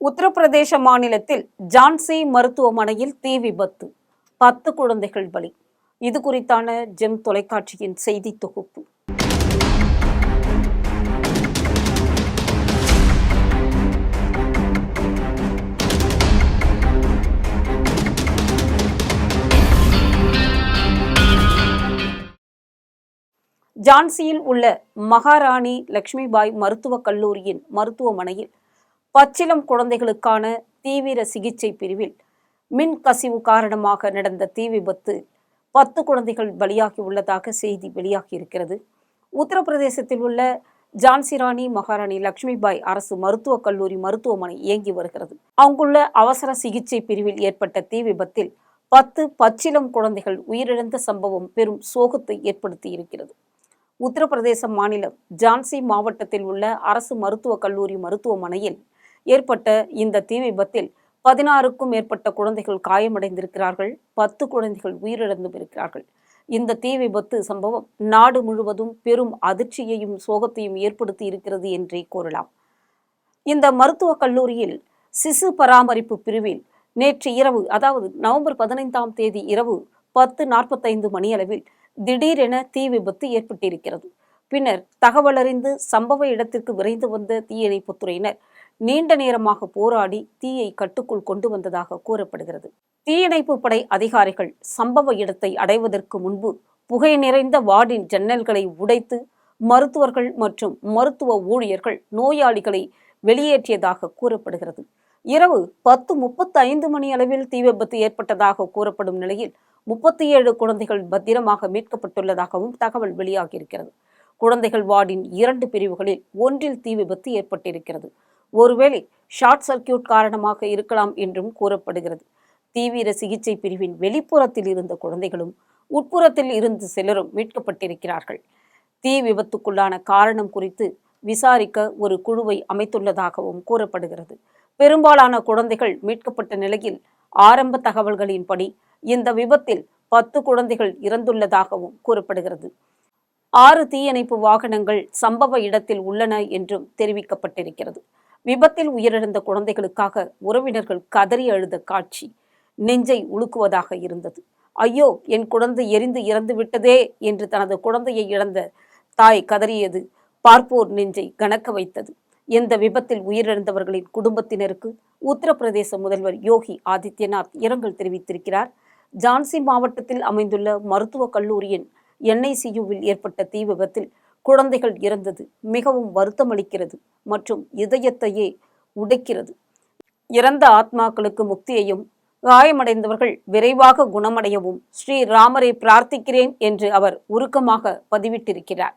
உத்தரப்பிரதேச மாநிலத்தில் ஜான்சி மருத்துவமனையில் தீ விபத்து, 10 குழந்தைகள் பலி. இது குறித்தான ஜெம் தொலைக்காட்சியின் செய்தி தொகுப்பு. ஜான்சியில் உள்ள மகாராணி லட்சுமிபாய் மருத்துவக் கல்லூரியின் மருத்துவமனையில் பச்சிளம் குழந்தைகளுக்கான தீவிர சிகிச்சை பிரிவில் மின் கசிவு காரணமாக நடந்த தீ விபத்து 10 குழந்தைகள் பலியாகி உள்ளதாக செய்தி வெளியாகியிருக்கிறது. உத்தரப்பிரதேசத்தில் உள்ள ஜான்சி ராணி மகாராணி லட்சுமிபாய் அரசு மருத்துவக் கல்லூரி மருத்துவமனை இயங்கி வருகிறது. அங்குள்ள அவசர சிகிச்சை பிரிவில் ஏற்பட்ட தீ விபத்தில் 10 பச்சிளம் குழந்தைகள் உயிரிழந்த சம்பவம் பெரும் சோகத்தை ஏற்படுத்தி இருக்கிறது. உத்தரப்பிரதேச மாநிலம் ஜான்சி மாவட்டத்தில் உள்ள அரசு மருத்துவக் கல்லூரி மருத்துவமனையில் ஏற்பட்ட இந்த தீ விபத்தில் 16க்கும் மேற்பட்ட குழந்தைகள் காயமடைந்திருக்கிறார்கள். 10 குழந்தைகள் உயிரிழந்தும் இருக்கிறார்கள். இந்த தீ விபத்து சம்பவம் நாடு முழுவதும் பெரும் அதிர்ச்சியையும் சோகத்தையும் ஏற்படுத்தி இருக்கிறது என்றே கூறலாம். இந்த மருத்துவக் கல்லூரியில் சிசு பராமரிப்பு பிரிவில் நேற்று இரவு, அதாவது நவம்பர் 15ஆம் தேதி இரவு 10:45 மணியளவில் திடீரென தீ விபத்து ஏற்பட்டிருக்கிறது. பின்னர் தகவலறிந்து சம்பவ இடத்திற்கு விரைந்து வந்த தீயணைப்புத் துறையினர் நீண்ட நேரமாக போராடி தீயை கட்டுக்குள் கொண்டு வந்ததாக கூறப்படுகிறது. தீயணைப்பு படை அதிகாரிகள் சம்பவ இடத்தை அடைவதற்கு முன்பு புகை நிறைந்த வார்டின் ஜன்னல்களை உடைத்து மருத்துவர்கள் மற்றும் மருத்துவ ஊழியர்கள் நோயாளிகளை வெளியேற்றியதாக கூறப்படுகிறது. இரவு 10:35 மணி அளவில் தீ விபத்து ஏற்பட்டதாக கூறப்படும் நிலையில் 37 குழந்தைகள் பத்திரமாக மீட்கப்பட்டுள்ளதாகவும் தகவல் வெளியாகியிருக்கிறது. குழந்தைகள் வார்டின் 2 பிரிவுகளில் ஒன்றில் தீ விபத்து ஏற்பட்டிருக்கிறது. ஒருவேளை ஷார்ட் சர்க்கியூட் காரணமாக இருக்கலாம் என்றும் கூறப்படுகிறது. தீவிர சிகிச்சை பிரிவின் வெளிப்புறத்தில் இருந்த குழந்தைகளும் உட்புறத்தில் இருந்து சிலரும் மீட்கப்பட்டிருக்கிறார்கள். தீ விபத்துக்குள்ளான காரணம் குறித்து விசாரிக்க ஒரு குழுவை அமைத்துள்ளதாகவும் கூறப்படுகிறது. பெரும்பாலான குழந்தைகள் மீட்கப்பட்ட நிலையில் ஆரம்ப தகவல்களின்படி இந்த விபத்தில் 10 குழந்தைகள் இறந்துள்ளதாகவும் கூறப்படுகிறது. 6 தீயணைப்பு வாகனங்கள் சம்பவ இடத்தில் உள்ளன என்றும் தெரிவிக்கப்பட்டிருக்கிறது. விபத்தில் உயிரிழந்த குழந்தைகளுக்காக உறவினர்கள் கதறி அழுத காட்சி நெஞ்சை உலுக்குவதாக இருந்தது. ஐயோ, என் குழந்தை எரிந்து இறந்து விட்டதே என்று தனது குழந்தையை இழந்த தாய் கதறியது பார்ப்போர் நெஞ்சை கனக்க வைத்தது. இந்த விபத்தில் உயிரிழந்தவர்களின் குடும்பத்தினருக்கு உத்தரப்பிரதேச முதல்வர் யோகி ஆதித்யநாத் இரங்கல் தெரிவித்திருக்கிறார். ஜான்சி மாவட்டத்தில் அமைந்துள்ள மருத்துவக் கல்லூரியின் NICUவில் ஏற்பட்ட தீ விபத்தில் குழந்தைகள் இறந்தது மிகவும் வருத்தமளிக்கிறது மற்றும் இதயத்தையே உடைக்கிறது. இறந்த ஆத்மாக்களுக்கு முக்தியையும் காயமடைந்தவர்கள் விரைவாக குணமடையவும் ஸ்ரீராமரை பிரார்த்திக்கிறேன் என்று அவர் உருக்கமாக பதிவிட்டிருக்கிறார்.